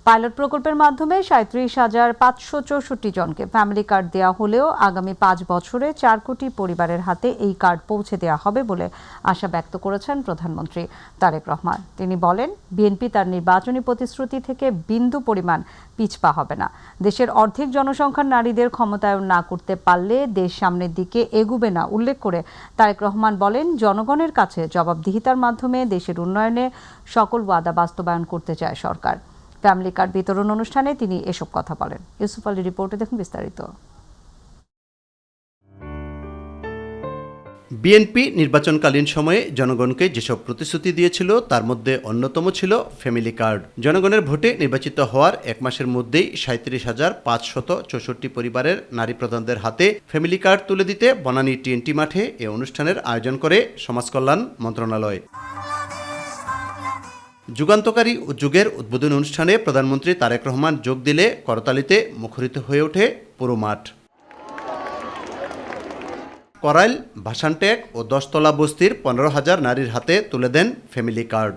Pilot প্রকল্পের মাধ্যমে ৩৭,৫৬৪ জনকে ফ্যামিলি কার্ড দেওয়া হলেও আগামী ৫ বছরে ৪ কোটি পরিবারের হাতে এই কার্ড পৌঁছে দেওয়া হবে বলে আশা ব্যক্ত করেছেন প্রধানমন্ত্রী তারেক রহমান। তিনি বলেন, বিএনপি তার নির্বাচনী প্রতিশ্রুতি থেকে বিন্দু পরিমাণ পিছপা হবে না। দেশের অর্ধেক জনসংখ্যার নারীদের ক্ষমতায়ন না করতে পারলে দেশ সামনের দিকে এগুবে না উল্লেখ করে তারেক রহমান বলেন, জনগণের কাছে জবাবদিহিতার মাধ্যমে দেশের উন্নয়নে সকল ওয়াদা বাস্তবায়ন করতে চায় সরকার। ফ্যামিলি কার্ড বিতরণ অনুষ্ঠানে তিনি এসব কথা বলেন। ইউসুফ আলী রিপোর্টে দেখুন বিস্তারিত। বিএনপি নির্বাচনকালীন সময়ে জনগণকে যেসব প্রতিশ্রুতি দিয়েছিল তার মধ্যে অন্যতম ছিল ফ্যামিলি কার্ড। জনগণের ভোটে নির্বাচিত হওয়ার এক মাসের মধ্যেই ৩৭,৫৬৪ পরিবারের নারী প্রধানদের হাতে ফ্যামিলি কার্ড তুলে দিতে বনানী টিএনটি মাঠে এ অনুষ্ঠানের আয়োজন করে সমাজকল্যাণ মন্ত্রণালয়। যুগান্তকারী যুগের উদ্বোধনী অনুষ্ঠানে প্রধানমন্ত্রী তারেক রহমান যোগ দিলে করতালিতে মুখরিত হয়ে ওঠে পুরো মাঠ। করাইল, ভাসানটেক ও ১০তলা বস্তির ১৫,০০০ নারীর হাতে তুলে দেন ফ্যামিলি কার্ড।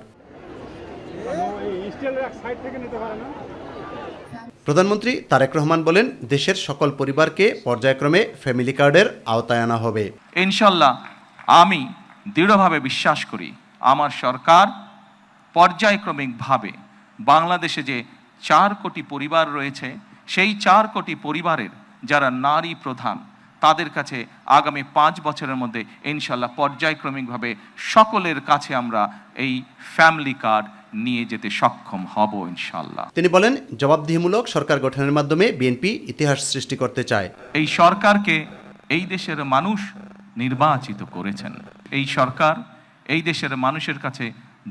প্রধানমন্ত্রী তারেক রহমান বলেন, দেশের সকল পরিবারকে পর্যায়ক্রমে ফ্যামিলি কার্ডের আওতায় আনা হবে। ইনশাল্লাহ আমি দৃঢ়ভাবে বিশ্বাস করি আমার সরকার পর্যায়ক্রমিকভাবে বাংলাদেশে যে ৪ কোটি পরিবার রয়েছে সেই ৪ কোটি পরিবারের যারা নারী প্রধান তাদের কাছে আগামী ৫ বছরের মধ্যে ইনশাল্লাহ পর্যায়ক্রমিকভাবে সকলের কাছে আমরা এই ফ্যামিলি কার্ড নিয়ে যেতে সক্ষম হব ইনশাল্লাহ। তিনি বলেন, জবাবদিহিমূলক সরকার গঠনের মাধ্যমে বিএনপি ইতিহাস সৃষ্টি করতে চায়। এই সরকারকে এই দেশের মানুষ নির্বাচিত করেছেন। এই সরকার এই দেশের মানুষের কাছে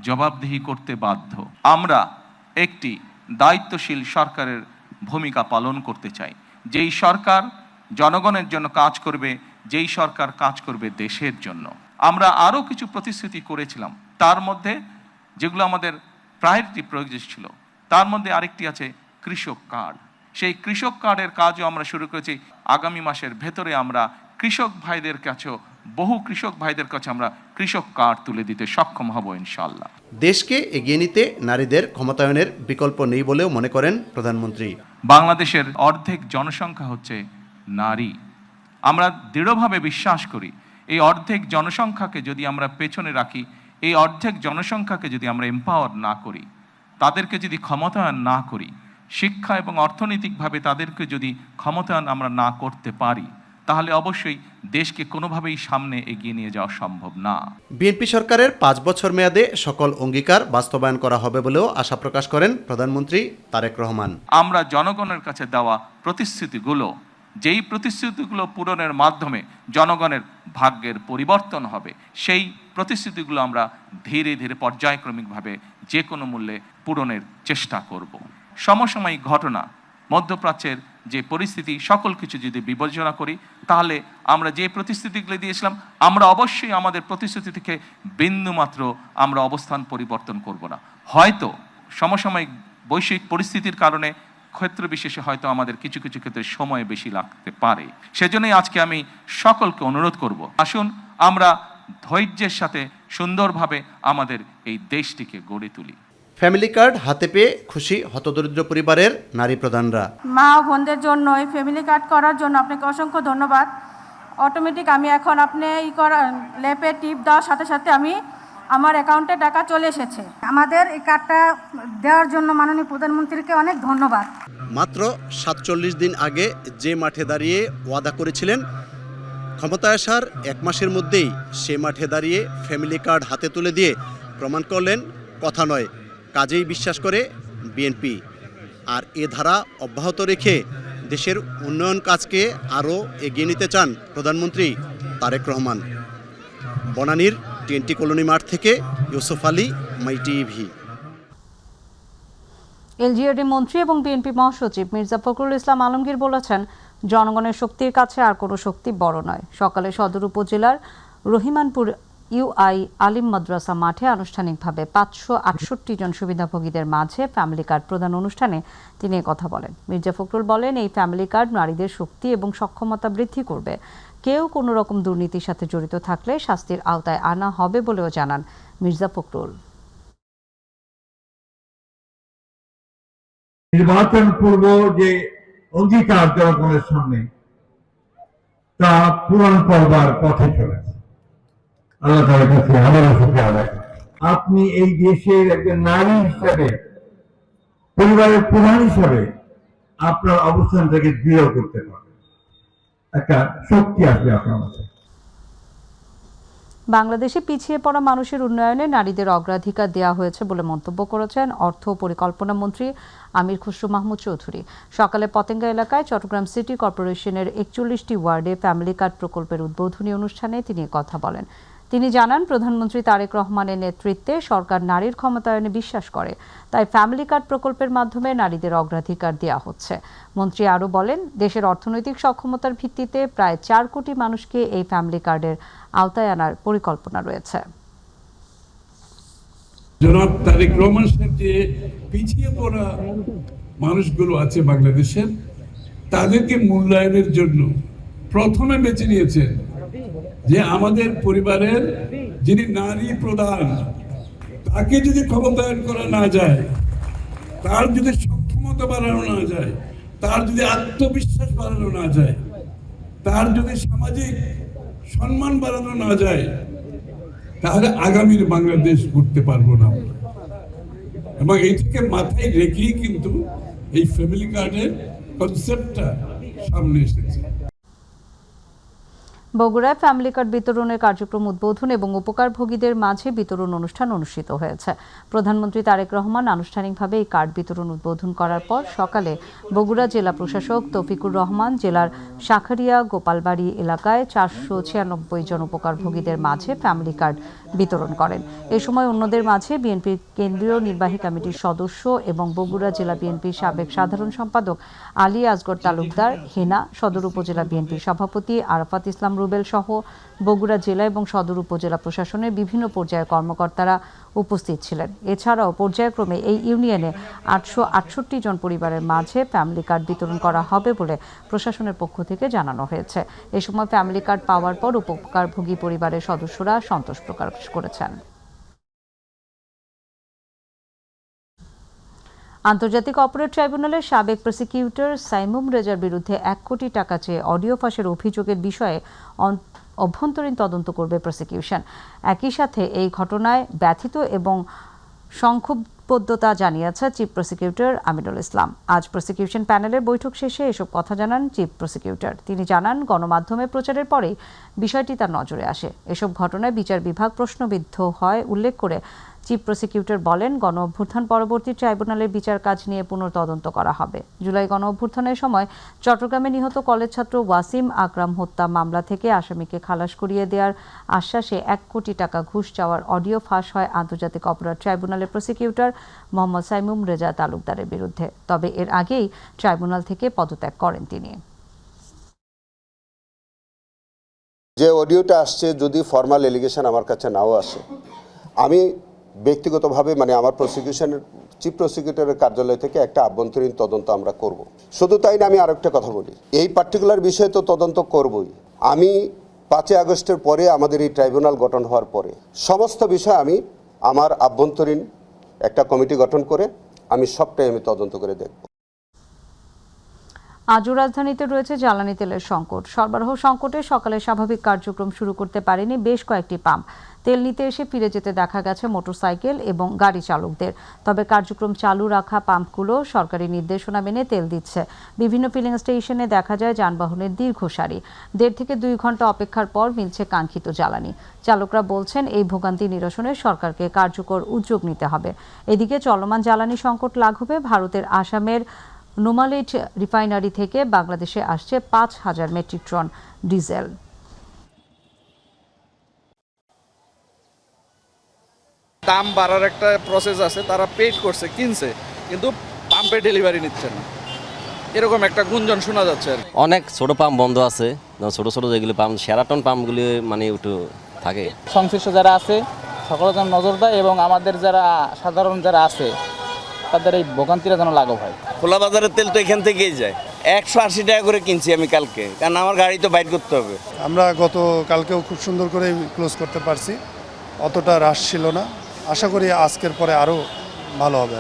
জবাবদিহি করতে বাধ্য। আমরা একটি দায়িত্বশীল সরকারের ভূমিকা পালন করতে চাই, যেই সরকার জনগণের জন্য কাজ করবে, যেই সরকার কাজ করবে দেশের জন্য। আমরা আরও কিছু প্রতিশ্রুতি করেছিলাম, তার মধ্যে যেগুলো আমাদের প্রায়োরিটি প্রয়োজন ছিল তার মধ্যে আরেকটি আছে কৃষক কার্ড। সেই কৃষক কার্ডের কাজও আমরা শুরু করেছি। আগামী মাসের ভেতরে আমরা কৃষক ভাইদের কাছেও বহু কৃষক ভাইদের কাছে আমরা কৃষক কার্ড তুলে দিতে সক্ষম হব ইনশাআল্লাহ। দেশকে এগিয়ে নিতে নারীদের ক্ষমতায়নের বিকল্প নেই বলেও মনে করেন প্রধানমন্ত্রী। বাংলাদেশের অর্ধেক জনসংখ্যা হচ্ছে নারী। আমরা দৃঢ়ভাবে বিশ্বাস করি এই অর্ধেক জনসংখ্যাকে যদি আমরা পেছনে রাখি, এই অর্ধেক জনসংখ্যাকে যদি আমরা এম্পাওয়ার না করি, তাদেরকে যদি ক্ষমতায়ন না করি, শিক্ষা এবং অর্থনৈতিকভাবে তাদেরকে যদি ক্ষমতায়ন আমরা না করতে পারি, তাহলে অবশ্যই দেশকে কোনোভাবেই সামনে এগিয়ে নিয়ে যাওয়া সম্ভব না। বিএনপি সরকারের ৫ বছর মেয়াদে সকল অঙ্গীকার বাস্তবায়ন করা হবে বলেও আশা প্রকাশ করেন প্রধানমন্ত্রী তারেক রহমান। আমরা জনগণের কাছে দেওয়া প্রতিশ্রুতিগুলো, যেই প্রতিশ্রুতিগুলো পূরণের মাধ্যমে জনগণের ভাগ্যের পরিবর্তন হবে, সেই প্রতিশ্রুতিগুলো আমরা ধীরে ধীরে পর্যায়ক্রমিকভাবে যে কোনো মূল্যে পূরণের চেষ্টা করব। সমসাময়িক ঘটনা, মধ্যপ্রাচ্যের যে পরিস্থিতি, সকল কিছু যদি বিবেচনা করি, তাহলে আমরা যে প্রতিশ্রুতিগুলো দিয়েছিলাম আমরা অবশ্যই আমাদের প্রতিশ্রুতি থেকে বিন্দুমাত্র আমরা অবস্থান পরিবর্তন করব না। হয়তো সমসাময়িক বৈশ্বিক পরিস্থিতির কারণে ক্ষেত্র বিশেষে হয়তো আমাদের কিছু কিছু ক্ষেত্রে সময় বেশি লাগতে পারে। সেজন্যই আজকে আমি সকলকে অনুরোধ করব, আসুন আমরা ধৈর্যের সাথে সুন্দরভাবে আমাদের এই দেশটিকে গড়ে তুলি। ফ্যামিলি কার্ড হাতে পেয়ে খুশি হতদরিদ্র পরিবারের নারী প্রধানরা। মা ও বোনদের জন্য এই ফ্যামিলি কার্ড করার জন্য আপনাকে অসংখ্য ধন্যবাদ। অটোমেটিক আমি এখন আপনি ল্যাপে টিপ দেওয়ার সাথে সাথে আমার অ্যাকাউন্টে টাকা চলে এসেছে। আমাদের এই কার্ডটা দেওয়ার জন্য মাননীয় প্রধানমন্ত্রীকে অনেক ধন্যবাদ। মাত্র ৪৭ দিন আগে যে মাঠে দাঁড়িয়ে ওয়াদা করেছিলেন, ক্ষমতায় আসার এক মাসের মধ্যেই সে মাঠে দাঁড়িয়ে ফ্যামিলি কার্ড হাতে তুলে দিয়ে প্রমাণ করলেন কথা নয়, কাজেই বিশ্বাস করে বিএনপি। আর এ ধারা অব্যাহত রেখে দেশের উন্নয়ন কাজকে আরও এগিয়ে নিতে চান প্রধানমন্ত্রী তারেক রহমান। বনানীর টিএনটি কলোনি মাঠ থেকে ইউসুফ আলী, মাই টিভি। এলজিইডি মন্ত্রী এবং বিএনপি মহাসচিব মির্জা ফখরুল ইসলাম আলমগীর বলেছেন, জনগণের শক্তির কাছে আর কোনো শক্তি বড় নয়। সকালে সদর উপজেলার রহিমানপুর ইউআই আলিম মাদ্রাসা মাঠে আনুষ্ঠানিকভাবে ৫৬৮ জন সুবিধাভোগীদের মাঝে ফ্যামিলি কার্ড প্রদান অনুষ্ঠানে তিনি কথা বলেন। মির্জা ফখরুল বলেন, এই ফ্যামিলি কার্ড নারীদের শক্তি এবং সক্ষমতা বৃদ্ধি করবে। কেউ কোনো রকম দুর্নীতির সাথে জড়িত থাকলে শাস্তির আওতায় আনা হবে বলেও জানান মির্জা ফখরুল। নির্বাচন পূর্ব যে অঙ্গীকার জনগণের সামনে তা পূরণ করবার পথে চলেছে। আল্লাহ তাআলার কাছে আবারও শুকরিয়া আদায় করি। আপনি এই দেশের একজন নারী হিসেবে, পরিবারের প্রধান হিসেবে আপনার অবস্থানটাকে দৃঢ় করতে পারবেন, একটা শক্তি আসবে আপনার মধ্যে। বাংলাদেশে পিছিয়ে পড়া মানুষের উন্নয়নে নারীদের অগ্রাধিকার দেওয়া হয়েছে বলে মন্তব্য করেছেন অর্থ ও পরিকল্পনা মন্ত্রী আমির খসরু মাহমুদ চৌধুরী। সকালে পতেঙ্গা এলাকায় চট্টগ্রাম সিটি কর্পোরেশনের 41টি ওয়ার্ডে ফ্যামিলি কার্ড প্রকল্পের উদ্বোধনী অনুষ্ঠানে তিনি কথা বলেন। তিনি জানান, প্রধানমন্ত্রী তারেক রহমানের নেতৃত্বে সরকার নারীর ক্ষমতায়নে বিশ্বাস করে, তাই ফ্যামিলি কার্ড প্রকল্পের মাধ্যমে নারীদের অগ্রাধিকার দেওয়া হচ্ছে। মন্ত্রী আরও বলেন, দেশের অর্থনৈতিক সক্ষমতার ভিত্তিতে প্রায় 4 কোটি মানুষকে এই ফ্যামিলি কার্ডের আওতায় আনার পরিকল্পনা রয়েছে। জনাব তারেক রহমান সাহেব যে পিছিয়ে পড়া মানুষগুলো আছে বাংলাদেশের, তাদেরকে মূল্যায়নের জন্য প্রথমে বেছে নিয়েছেন যে আমাদের পরিবারের যিনি নারী প্রধান, তাকে যদি ক্ষমতায়ন করা না যায়, তার যদি সক্ষমতা বাড়ানো না যায়, তার যদি আত্মবিশ্বাস বাড়ানো না যায়, তার যদি সামাজিক সম্মান বাড়ানো না যায়, তাহলে আগামীর বাংলাদেশ করতে পারবো না। এবং এইটাকে মাথায় রেখেই কিন্তু এই ফ্যামিলি কার্ডের কনসেপ্টটা সামনে এসেছে। বগুড়ায় ফ্যামিলি কার্ড বিতরণের কার্যক্রম উদ্বোধন এবং উপকারভোগীদের মাঝে বিতরণ অনুষ্ঠান অনুষ্ঠিত হয়েছে। প্রধানমন্ত্রী তারেক রহমান আনুষ্ঠানিকভাবে এই কার্ড বিতরণ উদ্বোধন করার পর সকালে বগুড়া জেলা প্রশাসক তৌফিকুর রহমান জেলার শাখারিয়া গোপালবাড়ি এলাকায় 496 জন উপকারভোগীদের মাঝে ফ্যামিলি কার্ড বিতরণ করেন। এ সময় অন্যদের মাঝে বিএনপির কেন্দ্রীয় নির্বাহী কমিটির সদস্য এবং বগুড়া জেলা বিএনপির সাবেক সাধারণ সম্পাদক আলী আসগর তালুকদার, হেনা সদর উপজেলা বিএনপির সভাপতি আরাফাত ইসলাম রুবেল সহ বগুড়া জেলা এবং সদর উপজেলা প্রশাসনের বিভিন্ন পর্যায়ের কর্মকর্তারা উপস্থিত ছিলেন। এছাড়াও পর্যায়ক্রমে এই ইউনিয়নে 868 জন পরিবারের মাঝে ফ্যামিলি কার্ড বিতরণ করা হবে বলে প্রশাসনের পক্ষ থেকে জানানো হয়েছে। এ সময় ফ্যামিলি কার্ড পাওয়ার পর উপকারভোগী পরিবারের সদস্যরা সন্তোষ প্রকাশ করেছেন। আন্তর্জাতিক অপরাধ ট্রাইব্যুনালের সাবেক প্রসিকিউটর সাইমুম রেজার বিরুদ্ধে 1 কোটি টাকা চেয়ে অডিও ফাঁসের অভিযোগের বিষয়ে অভ্যন্তরীণ তদন্ত করবে প্রসিকিউশন। একই সাথে এই ঘটনায় ব্যথিত এবং সংক্ষুব্ধতা জানিয়েছে চিফ প্রসিকিউটর আমিনুল ইসলাম। আজ প্রসিকিউশন প্যানেলের বৈঠক শেষে এসব কথা জানান চিফ প্রসিকিউটর। তিনি জানান, গণমাধ্যমে প্রচারের পরেই বিষয়টি তার নজরে আসে। এসব ঘটনায় বিচার বিভাগ প্রশ্নবিদ্ধ হয় উল্লেখ করে চিফ প্রসিকিউটর বলেন, গণ অভ্যুত্থান পরবর্তী ট্রাইব্যুনালের বিচার কাজ নিয়ে পুনর্তদন্ত করা হবে। জুলাই গণ অভ্যুত্থানের সময় চট্টগ্রামে নিহত কলেজ ছাত্র ওয়াসিম আকরাম হত্যা মামলা থেকে আসামিকে খালাস করিয়ে দেওয়ার আশ্বাসে 1 কোটি টাকা ঘুষ চাওয়ার অডিও ফাঁস হয় আন্তর্জাতিক অপরাধ ট্রাইব্যুনালের প্রসিকিউটর মোহাম্মদ সাইমুম রেজা তালুকদারের বিরুদ্ধে। তবে এর আগেই ট্রাইব্যুনাল থেকে পদত্যাগ করেন তিনি। যে অডিওটা আসছে, যদি ফর্মাল এলিগেশন আমার কাছে নাও আসে, আমি ব্যক্তিগতভাবে আমার প্রসিকিউশনের চিফ প্রসিকিউটরের কার্যালয় থেকে একটা আভ্যন্তরীণ তদন্ত আমরা করব। শুধু তাই না, আমি আরেকটা কথা বলি, এই পার্টিকুলার বিষয়ে তো তদন্ত করবই। আমি 5 আগস্টের পরে আমাদের এই ট্রাইব্যুনাল গঠন হওয়ার পরে সমস্ত বিষয় আমি আমার আভ্যন্তরীণ একটা কমিটি গঠন করে আমি সবটাই তদন্ত করে দেখব। আজও রাজধানীতে রয়েছে জ্বালানি তেলের সংকট। সরবরাহ সংকটে সকালে স্বাভাবিক কার্যক্রম শুরু করতে পারেনি বেশ কয়েকটি পাম্প। তেল নিতে এসে ফিরে যেতে দেখা গেছে মোটরসাইকেল এবং গাড়ি চালকদের। তবে কার্যক্রম চালু রাখা পাম্পগুলো সরকারি নির্দেশনা মেনে তেল দিচ্ছে। বিভিন্ন ফিলিং স্টেশনে দেখা যায় যানবাহনের দীর্ঘ সারি। 1.5 থেকে 2 ঘন্টা অপেক্ষার পর মিলছে কাঙ্ক্ষিত জ্বালানি। চালকরা বলছেন, এই ভোগান্তি নিরসনে সরকারকে কার্যকর উদ্যোগ নিতে হবে। এদিকে চলমান জ্বালানি সংকট লাঘবে ভারতের আসামের নোমালেট রিফাইনারি থেকে বাংলাদেশে আসছে 5,000 মেট্রিক টন ডিজেল। দাম বাড়ার একটা প্রসেস আছে, তারা পেড করছে, কিনছে, কিন্তু পাম্পে ডেলিভারি নিচ্ছে না, এরকম একটা গুঞ্জন শোনা যাচ্ছে। অনেক ছোট পাম্প বন্ধ আছে, ছোট ছোট যেগুলি পাম্প, সেরাটন পাম্পগুলি একটু থাকে। সংশ্লিষ্ট যারা আছে সকলের যেন নজর দেয় এবং আমাদের যারা সাধারণ যারা আছে তাদের এই ভোগান্তিটা যেন লাঘব হয়। খোলা বাজারের তেল তো এখান থেকেই যায়। 180 টাকা করে কিনছি আমি কালকে, কারণ আমার গাড়ি তো বাইর করতে হবে। আমরা গত কালকেও খুব সুন্দর করে ক্লোজ করতে পারছি, অতটা রাশ ছিল না। আশা করি আজকের পরে আরও ভালো হবে।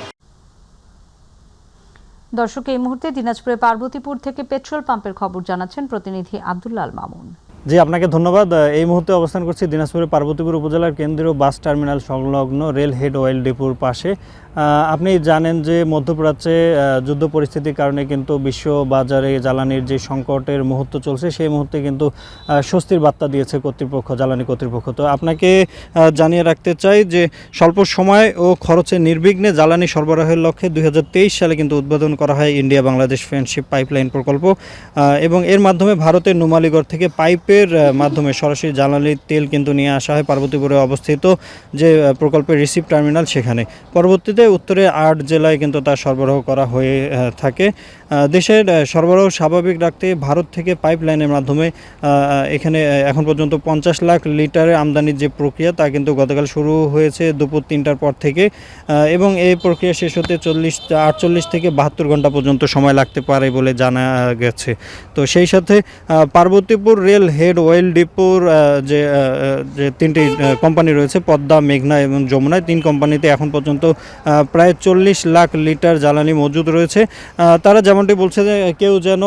দর্শক, এই মুহূর্তে দিনাজপুরের পার্বতীপুর থেকে পেট্রোল পাম্পের খবর জানাচ্ছেন প্রতিনিধি আব্দুল্লাল মামুন। জি, আপনাকে ধন্যবাদ। এই মুহূর্তে অবস্থান করছি দিনাজপুরের পার্বতীপুর উপজেলার কেন্দ্রীয় বাস টার্মিনাল সংলগ্ন রেল হেড অয়েল ডিপোর পাশে। আপনি জানেন যে মধ্যপ্রাচ্যে যুদ্ধ পরিস্থিতির কারণে কিন্তু বিশ্ব বাজারে জ্বালানির যে সংকটের মুহূর্ত চলছে, সেই মুহূর্তে কিন্তু স্বস্তির বার্তা দিয়েছে জ্বালানি কর্তৃপক্ষ। তো আপনাকে জানিয়ে রাখতে চাই যে স্বল্প সময় ও খরচে নির্বিঘ্নে জ্বালানি সরবরাহের লক্ষ্যে 2023 সালে কিন্তু উদ্বোধন করা হয় ইন্ডিয়া বাংলাদেশ ফ্রেন্ডশিপ পাইপলাইন প্রকল্প, এবং এর মাধ্যমে ভারতের নুমালীগড় থেকে পাইপের মাধ্যমে সরাসরি জ্বালানির তেল কিন্তু নিয়ে আসা হয় পার্বতীপুরে অবস্থিত যে প্রকল্পের রিসিভ টার্মিনাল সেখানে। পরবর্তীতে উত্তরে 8 জেলায় কিন্তু তা সরবরাহ করা হয়ে থাকে। দেশের সরবরাহ স্বাভাবিক রাখতে ভারত থেকে পাইপলাইনের মাধ্যমে এখানে এখন পর্যন্ত 50 লাখ লিটারের আমদানির যে প্রক্রিয়া, তা কিন্তু গতকাল শুরু হয়েছে দুপুর 3টার পর থেকে, এবং এই প্রক্রিয়া শেষ হতে 48 থেকে 72 ঘন্টা পর্যন্ত সময় লাগতে পারে বলে জানা গেছে। তো সেই সাথে পার্বতীপুর রেল হেড অয়েল ডিপোর যে 3টি কোম্পানি রয়েছে, পদ্মা, মেঘনা এবং যমুনা, 3 কোম্পানিতে এখন পর্যন্ত প্রায় 40 লাখ লিটার জ্বালানি মজুদ রয়েছে। তারা যেমনটি বলছে যে কেউ যেন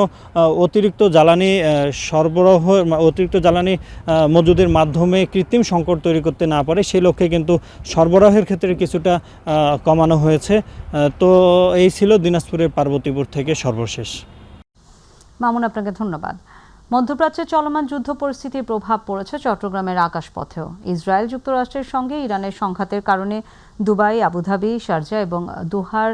অতিরিক্ত জ্বালানি মজুদের মাধ্যমে কৃত্রিম সংকট তৈরি করতে না পারে, সেই লক্ষ্যে কিন্তু সরবরাহের ক্ষেত্রে কিছুটা কমানো হয়েছে। তো এই ছিল দিনাজপুরের পার্বতীপুর থেকে সর্বশেষ। মামুন, আপনাকে ধন্যবাদ। মধ্যপ্রাচ্যে চলমান যুদ্ধ পরিস্থিতির প্রভাব পড়েছে চট্টগ্রামের আকাশপথেও। ইসরায়েল যুক্তরাষ্ট্রের সঙ্গে ইরানের সংঘাতের কারণে দুবাই, আবুধাবি, শারজা এবং দোহার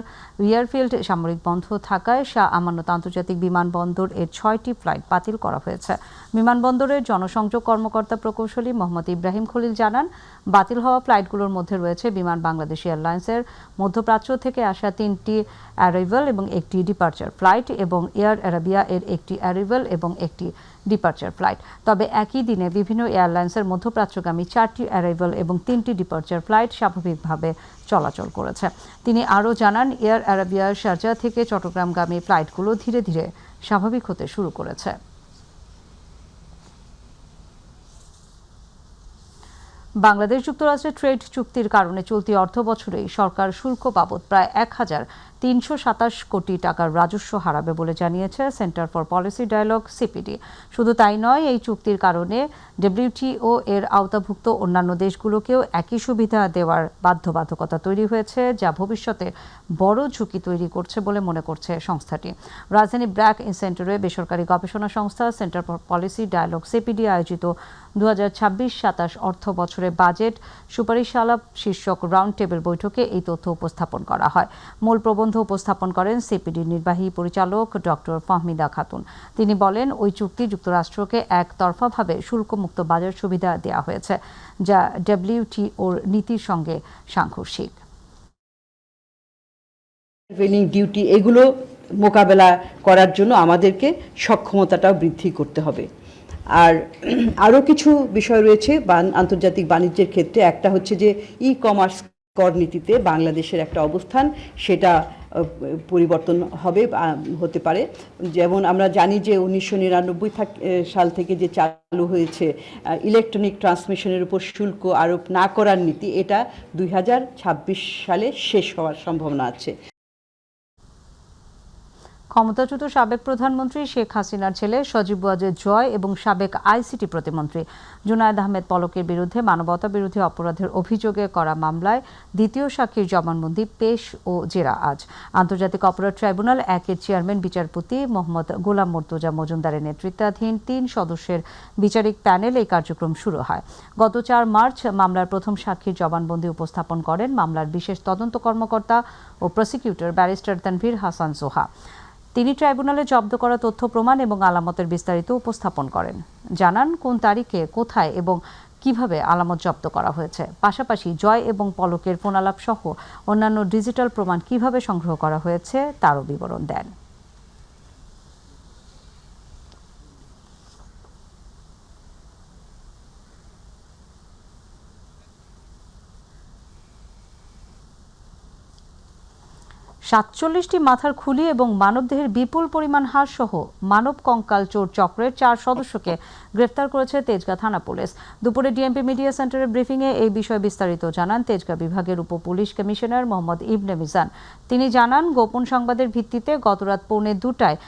এয়ারফিল্ড সামরিক বন্ধ থাকায় শাহ আমানত আন্তর্জাতিক বিমানবন্দর এর 6টি ফ্লাইট বাতিল করা হয়েছে। বিমানবন্দরের জনসংযোগ কর্মকর্তা প্রকৌশলী মোহাম্মদ ইব্রাহিম খলিল জানান, বাতিল হওয়া ফ্লাইটগুলোর মধ্যে রয়েছে বিমান বাংলাদেশ এয়ারলাইন্সের মধ্যপ্রাচ্য থেকে আসা 3টি অ্যারাইভাল এবং একটি ডিপার্চার ফ্লাইট এবং এয়ার আরাবিয়া এর একটি অ্যারাইভাল এবং একটি ডিপার্চার ফ্লাইট। তবে একই দিনে বিভিন্ন এয়ারলাইন্সের মধ্যপ্রাচ্যগামী 4টি অ্যারাইভাল এবং 3টি ডিপার্চার ফ্লাইট স্বাভাবিকভাবে চলাচল করেছে। তিনি আরও জানান, এয়ার আরাবিয়ার শারজা থেকে চট্টগ্রামগামী ফ্লাইটগুলো ধীরে ধীরে স্বাভাবিক হতে শুরু করেছে। বাংলাদেশ যুক্তরাষ্ট্রের ট্রেড চুক্তির কারণে চলতি অর্থ বছরেই সরকার শুল্ক বাবদ প্রায় 1,327 কোটি টাকার রাজস্ব হারাবে বলে জানিয়েছে centre for policy dialogue CPD. শুধু তাই নয়, এই চুক্তির কারণে ডব্লিউটিও এর আওতাভুক্ত অন্যান্য দেশগুলোকেও একই সুবিধা দেওয়ার বাধ্যবাধকতা তৈরি হয়েছে, যা ভবিষ্যতে বড় ঝুঁকি তৈরি করছে বলে মনে করছে সংস্থাটি। রাজধানী ব্র্যাক সেন্টারে বেসরকারি গবেষণা সংস্থা centre for policy dialogue CPD আয়োজিত 2026-27 অর্থ বছরের বাজেট সুপারিশ আলাপ শীর্ষক রাউন্ড টেবিল বৈঠকে এই তথ্য উপস্থাপন করা হয়। মূল প্রবন্ধ উপস্থাপন করেন সিপিডির নির্বাহী পরিচালক ডক্টর ফাহমিদা খাতুন। তিনি বলেন, ওই চুক্তি যুক্তরাষ্ট্রকে একতরফাভাবে শুল্কমুক্ত বাজার সুবিধা দেওয়া হয়েছে, যা ডব্লিউটিওর নীতির সঙ্গে সাংঘর্ষিক। ডিউটি এগুলো মোকাবেলা করার জন্য আমাদেরকে সক্ষমতাটাও বৃদ্ধি করতে হবে। আর আরও কিছু বিষয় রয়েছে আন্তর্জাতিক বাণিজ্যের ক্ষেত্রে। একটা হচ্ছে যে ই-কমার্স কর নীতিতে বাংলাদেশের একটা অবস্থান, সেটা পরিবর্তন হতে পারে। যেমন আমরা জানি যে 1999 সাল থেকে যে চালু হয়েছে ইলেকট্রনিক ট্রান্সমিশনের উপর শুল্ক আরোপ না করার নীতি, এটা 2026 সালে শেষ হওয়ার সম্ভাবনা আছে। ক্ষমতাচ্যুত সাবেক প্রধানমন্ত্রী শেখ হাসিনার ছেলে সজীব ওয়াজেদ জয় এবং সাবেক আইসিটি প্রতিমন্ত্রী জুনায়েদ আহমেদ পলকের বিরুদ্ধে মানবতা বিরোধী অপরাধের অভিযোগে করা মামলায় দ্বিতীয় সাক্ষীর জবানবন্দি পেশ ও জেরা আজ। আন্তর্জাতিক অপরাধ ট্রাইব্যুনাল 1-এর চেয়ারম্যান বিচারপতি মোহাম্মদ গোলাম মর্তুজা মজুমদারের নেতৃত্বাধীন 3 সদস্যের বিচারিক প্যানেল এই কার্যক্রম শুরু হয়। গত 4 মার্চ মামলার প্রথম সাক্ষীর জবানবন্দি উপস্থাপন করেন মামলার বিশেষ তদন্ত কর্মকর্তা ও প্রসিকিউটর ব্যারিস্টার তানভীর হাসান সোহা। তিনি ট্রাইব্যুনালে জব্দ করা তথ্য প্রমাণ এবং আলামতের বিস্তারিত উপস্থাপন করেন, জানান কোন তারিখে, কোথায় এবং কিভাবে আলামত জব্দ করা হয়েছে। পাশাপাশি জয় এবং পলকের ফোনালাপ সহ অন্যান্য ডিজিটাল প্রমাণ কিভাবে সংগ্রহ করা হয়েছে তারও বিবরণ দেন। 47টি মাথার খুলি এবং মানবদেহের বিপুল পরিমাণ হাড় সহ মানব কঙ্কাল চোর চক্রের 4 সদস্যকে গ্রেফতার করেছে তেজগাঁ থানা পুলিশ। দুপুরে ডিএমপি মিডিয়া সেন্টারের ব্রিফিংয়ে এই বিষয়ে বিস্তারিত জানান তেজগাঁ বিভাগের উপ-পুলিশ কমিশনার মোহাম্মদ ইবনে মিজান। তিনি জানান, গোপন সংবাদের ভিত্তিতে গতরাত 1:45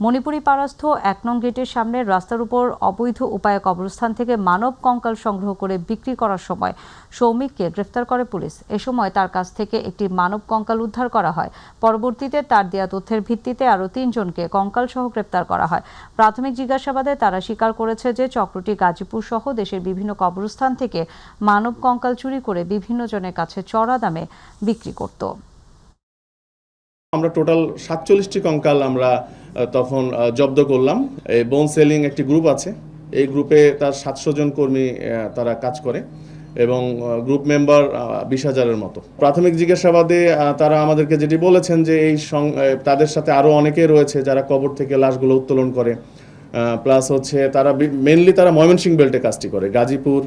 মণিপুরি পাড়াস্থ 1 নং গেটের সামনে রাস্তার উপর অবৈধ উপায়ে কবরস্থান থেকে মানব কঙ্কাল সংগ্রহ করে বিক্রি করার সময় সৌমিককে গ্রেফতার করে পুলিশ। এ সময় তার কাছ থেকে একটি মানব কঙ্কাল উদ্ধার করা হয়। পরবর্তীতে তার দেয়া তথ্যের ভিত্তিতে আরও 3 জনকে কঙ্কাল সহ গ্রেফতার করা হয়। প্রাথমিক জিজ্ঞাসাবাদে তারা স্বীকার করেছে যে চক্রটি গাজীপুর সহ দেশের বিভিন্ন কবরস্থান থেকে মানব কঙ্কাল চুরি করে বিভিন্ন জনের কাছে চড়া দামে বিক্রি করত। আমরা টোটাল 47টি কঙ্কাল আমরা তখন জব্দ করলাম। এই বোন সেলিং একটি গ্রুপ আছে, এই গ্রুপে তার 700 জন কর্মী তারা কাজ করে এবং গ্রুপ মেম্বার 20,000-এর মতো। প্রাথমিক জিজ্ঞাসাবাদে তারা আমাদেরকে যেটি বলেছেন যে তাদের সাথে আরও অনেকে রয়েছে যারা কবর থেকে লাশগুলো উত্তোলন করে, প্লাস হচ্ছে তারা মেনলি তারা ময়মনসিংহ বেল্টে কাজটি করে, গাজীপুর,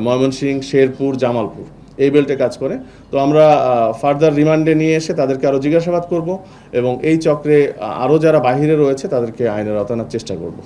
ময়মনসিংহ, শেরপুর, জামালপুর এই বেল্টে কাজ করে। তো আমরা ফার্দার রিমান্ডে নিয়ে এসে তাদেরকে আরও জিজ্ঞাসাবাদ করব এবং এই চক্রে আরও যারা বাহিরে রয়েছে তাদেরকে আইনের আওতায় আনার চেষ্টা করব।